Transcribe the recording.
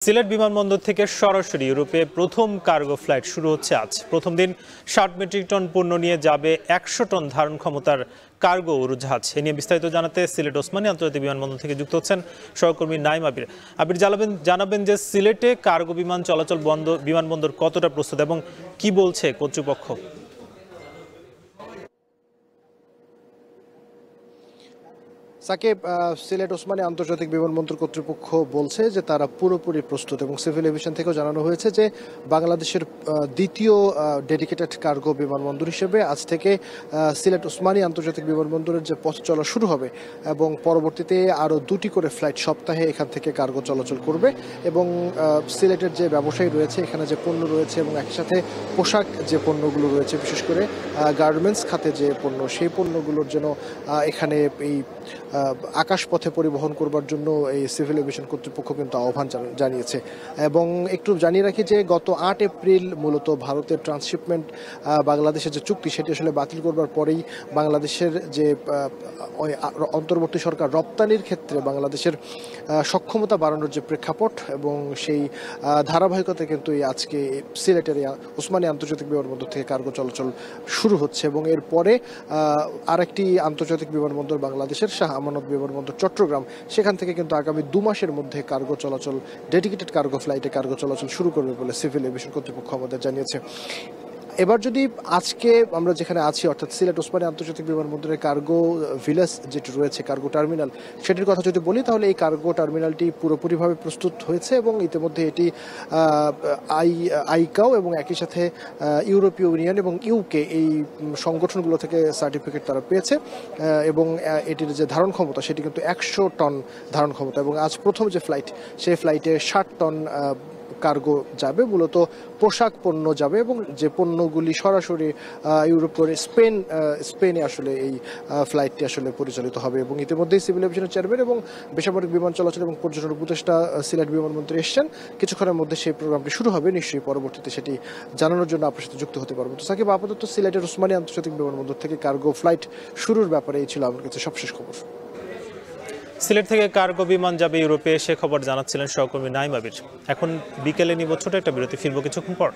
সিলেট বিমানবন্দর থেকে সরাসরি ইউরোপে প্রথম কার্গো ফ্লাইট শুরু হচ্ছে আজ। প্রথম দিন ৬০ মেট্রিক টন পণ্য নিয়ে যাবে ১০০ টন ধারণ ক্ষমতার কার্গো উড়োজাহাজ। এ নিয়ে বিস্তারিত জানাতে সিলেট ওসমানী আন্তর্জাতিক বিমানবন্দর থেকে যুক্ত হচ্ছেন সহকর্মী নাইম আবির। আবির, জানাবেন যে সিলেটে কার্গো বিমান চলাচল বিমানবন্দর কতটা প্রস্তুত এবং কি বলছে কর্তৃপক্ষ? সাকিব, সিলেট ওসমানী আন্তর্জাতিক বিমানবন্দর কর্তৃপক্ষ বলছে যে তারা পুরোপুরি প্রস্তুত এবং সিভিল এভিয়েশন থেকেও জানানো হয়েছে যে বাংলাদেশের দ্বিতীয় ডেডিকেটেড কার্গো বিমানবন্দর হিসেবে আজ থেকে সিলেট ওসমানী আন্তর্জাতিক বিমানবন্দরের যে পথ চলা শুরু হবে এবং পরবর্তীতে আরও 2টি করে ফ্লাইট সপ্তাহে এখান থেকে কার্গো চলাচল করবে এবং সিলেটের যে ব্যবসায়ী রয়েছে, এখানে যে পণ্য রয়েছে এবং একই সাথে পোশাক যে পণ্যগুলো রয়েছে, বিশেষ করে গার্মেন্টস খাতে যে পণ্য, সেই পণ্যগুলোর জন্য এখানে এই আকাশপথে পরিবহন করবার জন্য এই সিভিল এভিয়েশন কর্তৃপক্ষ কিন্তু আহ্বান জানিয়েছে। এবং একটু জানিয়ে রাখি যে গত ৮ এপ্রিল মূলত ভারতের ট্রান্সশিপমেন্ট বাংলাদেশের যে চুক্তি, সেটি আসলে বাতিল করবার পরেই বাংলাদেশের যে অন্তর্বর্তী সরকার রপ্তানির ক্ষেত্রে বাংলাদেশের সক্ষমতা বাড়ানোর যে প্রেক্ষাপট এবং সেই ধারাবাহিকতা কিন্তু আজকে সিলেটের ওসমানী আন্তর্জাতিক বিমানবন্দর থেকে কার্গো চলাচল শুরু হচ্ছে। এবং এরপরে আরেকটি আন্তর্জাতিক বিমানবন্দর বাংলাদেশের শাহ আমানত বিমানবন্দর চট্টগ্রাম, সেখান থেকে কিন্তু আগামী 2 মাসের মধ্যে কার্গো চলাচল, ডেডিকেটেড কার্গো ফ্লাইটে কার্গো চলাচল শুরু করবে বলে সিভিল এভিয়েশন কর্তৃপক্ষ আমাদের জানিয়েছে। এবার যদি আজকে আমরা যেখানে আছি অর্থাৎ সিলেট ওসমানী আন্তর্জাতিক বিমানবন্দরের কার্গো ভিলেজ যেটি রয়েছে, কার্গো টার্মিনাল, সেটির কথা যদি বলি তাহলে এই কার্গো টার্মিনালটি পুরোপুরিভাবে প্রস্তুত হয়েছে এবং ইতিমধ্যে এটি আইকাও এবং একই সাথে ইউরোপীয় ইউনিয়ন এবং ইউকে এই সংগঠনগুলো থেকে সার্টিফিকেট তারা পেয়েছে এবং এটির যে ধারণ ক্ষমতা সেটি কিন্তু ১০০ টন ধারণ ক্ষমতা। এবং আজ প্রথম যে ফ্লাইট, সেই ফ্লাইটে ৬০ টন কার্গো যাবে, মূলত পোশাক পণ্য যাবে এবং যে পণ্যগুলি সরাসরি ইউরোপ করে স্পেনে আসলে এই ফ্লাইটটি আসলে পরিচালিত হবে। এবং ইতিমধ্যেই সিভিল এভিয়েশনের চেয়ারম্যান এবং বেসামরিক বিমান চলাচল এবং পর্যটন উপদেষ্টা সিলেট বিমানবন্দরে এসেছেন। কিছুক্ষণের মধ্যে সেই প্রোগ্রামটি শুরু হবে, নিশ্চয়ই পরবর্তীতে সেটি জানানোর জন্য আপনার সাথে যুক্ত হতে পারবো। তো সাকিব, আপাতত সিলেটের ওসমানী আন্তর্জাতিক বিমানবন্দর থেকে কার্গো ফ্লাইট শুরুর ব্যাপারে এই ছিল আমার কাছে সবশেষ খবর। সিলেট থেকে কার্গো বিমান যাবে ইউরোপে, সে খবর জানাচ্ছিলেন সহকর্মী নাইম আবির। এখন বিকেলে নিব ছোট একটা বিরতি, ফিরবো কিছুক্ষণ পর।